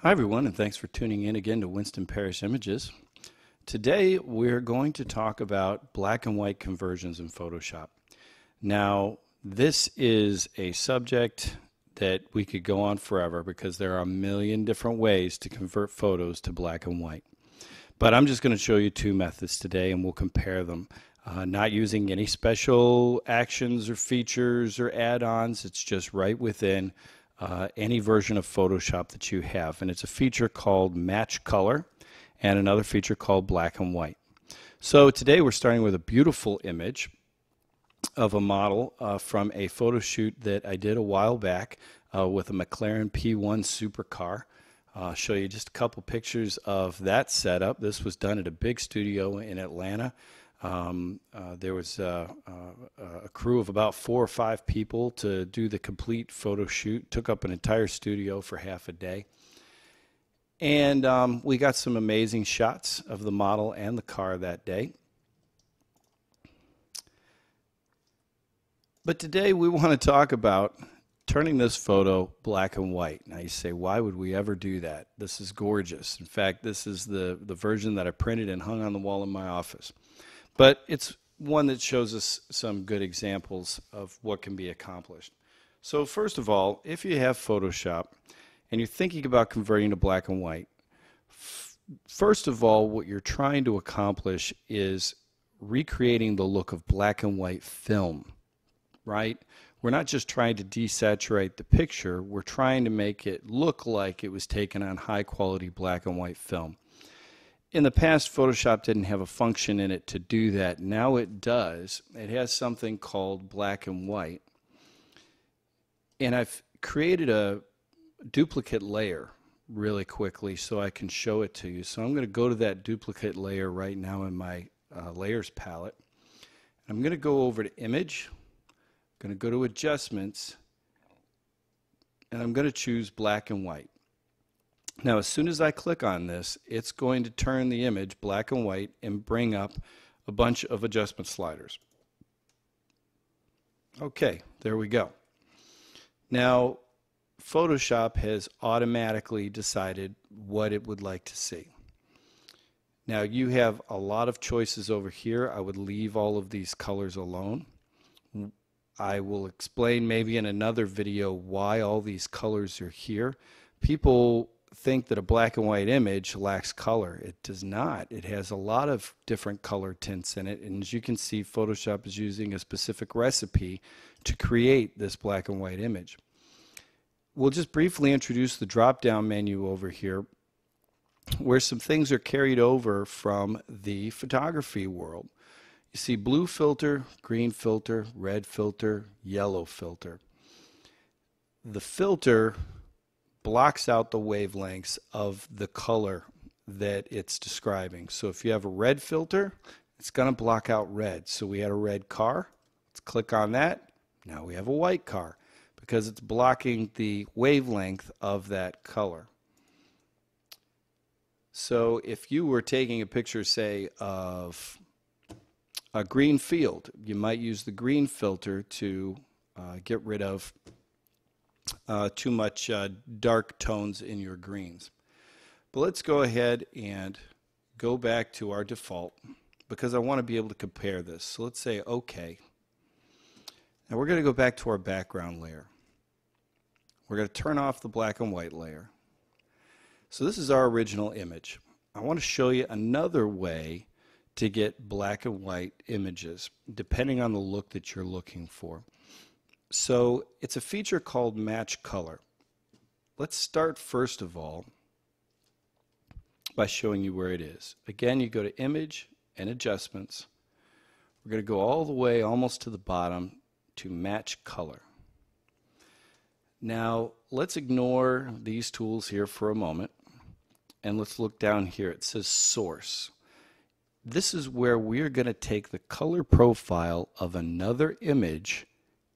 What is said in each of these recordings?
Hi everyone, and thanks for tuning in again to Winston Parrish Images. Today we're going to talk about black and white conversions in Photoshop. Now, this is a subject that we could go on forever because there are a million different ways to convert photos to black and white. But I'm just going to show you two methods today and we'll compare them. Not using any special actions or features or add-ons, it's just right within any version of Photoshop that you have, and it's a feature called Match Color and another feature called Black and White. So today we're starting with a beautiful image of a model from a photo shoot that I did a while back with a McLaren P1 supercar. I'll show you just a couple pictures of that setup. This was done at a big studio in Atlanta. There was a crew of about 4 or 5 people to do the complete photo shoot. Took up an entire studio for half a day. And we got some amazing shots of the model and the car that day. But today we want to talk about turning this photo black and white. Now you say, why would we ever do that? This is gorgeous. In fact, this is the version that I printed and hung on the wall in my office. But it's one that shows us some good examples of what can be accomplished. So first of all, if you have Photoshop and you're thinking about converting to black and white, first of all, what you're trying to accomplish is recreating the look of black and white film, right? We're not just trying to desaturate the picture, we're trying to make it look like it was taken on high quality black and white film. In the past, Photoshop didn't have a function in it to do that. Now it does. It has something called black and white. And I've created a duplicate layer really quickly so I can show it to you. So I'm going to go to that duplicate layer right now in my layers palette. I'm going to go over to Image. I'm going to go to Adjustments. And I'm going to choose black and white. Now, as soon as I click on this, it's going to turn the image black and white and bring up a bunch of adjustment sliders. Okay, there we go. Now, Photoshop has automatically decided what it would like to see. Now, you have a lot of choices over here. I would leave all of these colors alone. I will explain maybe in another video why all these colors are here. People think that a black and white image lacks color. It does not. It has a lot of different color tints in it, and as you can see, Photoshop is using a specific recipe to create this black and white image. We'll just briefly introduce the drop-down menu over here where some things are carried over from the photography world. You see blue filter, green filter, red filter, yellow filter. The filter blocks out the wavelengths of the color that it's describing. So if you have a red filter, it's going to block out red. So we had a red car. Let's click on that. Now we have a white car because it's blocking the wavelength of that color. So if you were taking a picture, say, of a green field, you might use the green filter to get rid of too much dark tones in your greens. But let's go ahead and go back to our default because I want to be able to compare this. So let's say OK. Now we're going to go back to our background layer. We're going to turn off the black and white layer. So this is our original image. I want to show you another way to get black and white images depending on the look that you're looking for. So it's a feature called Match Color. Let's start first of all by showing you where it is. Again, you go to Image and Adjustments. We're going to go all the way almost to the bottom to Match Color. Now let's ignore these tools here for a moment and let's look down here. It says Source. This is where we're going to take the color profile of another image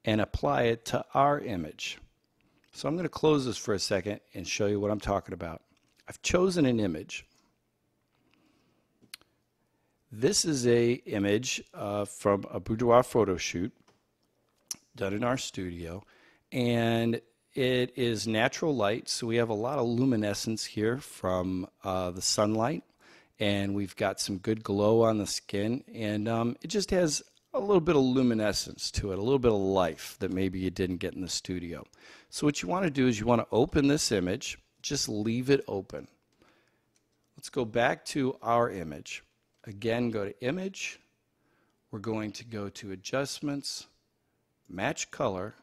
and apply it to our image. So I'm going to close this for a second and show you what I'm talking about. I've chosen an image. This is an image from a boudoir photo shoot done in our studio, and It is natural light, so we have a lot of luminescence here from the sunlight, and we've got some good glow on the skin, and it just has a little bit of luminescence to it, a little bit of life that maybe you didn't get in the studio. So what you want to do is you want to open this image, just leave it open. Let's go back to our image. Again, go to Image. We're going to go to Adjustments, Match Color.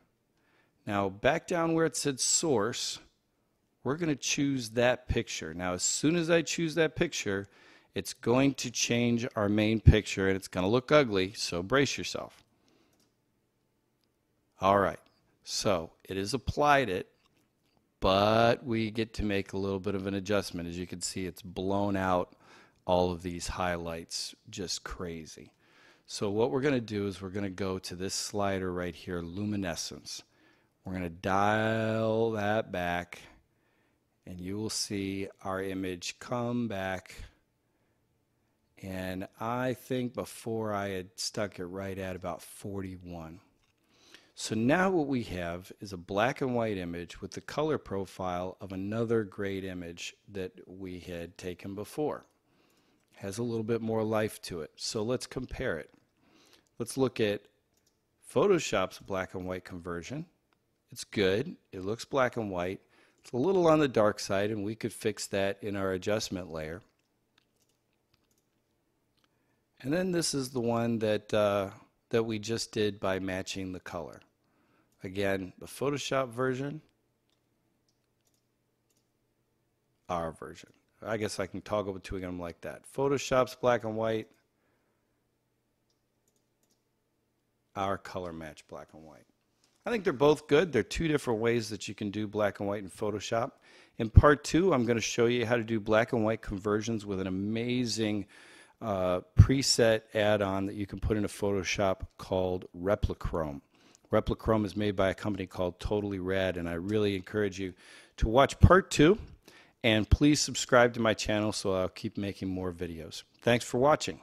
Now back down where it said Source, we're going to choose that picture. Now as soon as I choose that picture, it's going to change our main picture and it's going to look ugly, so brace yourself. Alright, so it has applied it, but we get to make a little bit of an adjustment. As you can see, it's blown out all of these highlights just crazy. So what we're going to do is we're going to go to this slider right here, Luminescence. We're going to dial that back, and you will see our image come back. And I think before I had stuck it right at about 41. So now what we have is a black and white image with the color profile of another great image that we had taken before. Has a little bit more life to it. So let's compare it. Let's look at Photoshop's black and white conversion. It's good. It looks black and white. It's a little on the dark side, and we could fix that in our adjustment layer. And then this is the one that that we just did by matching the color. Again, the Photoshop version, our version. I guess I can toggle between them like that. Photoshop's black and white, our color match black and white. I think they're both good. They're two different ways that you can do black and white in Photoshop. In part 2, I'm going to show you how to do black and white conversions with an amazing preset add-on that you can put into Photoshop called Replichrome. Replichrome is made by a company called Totally Rad, and I really encourage you to watch part 2, and please subscribe to my channel so I'll keep making more videos. Thanks for watching.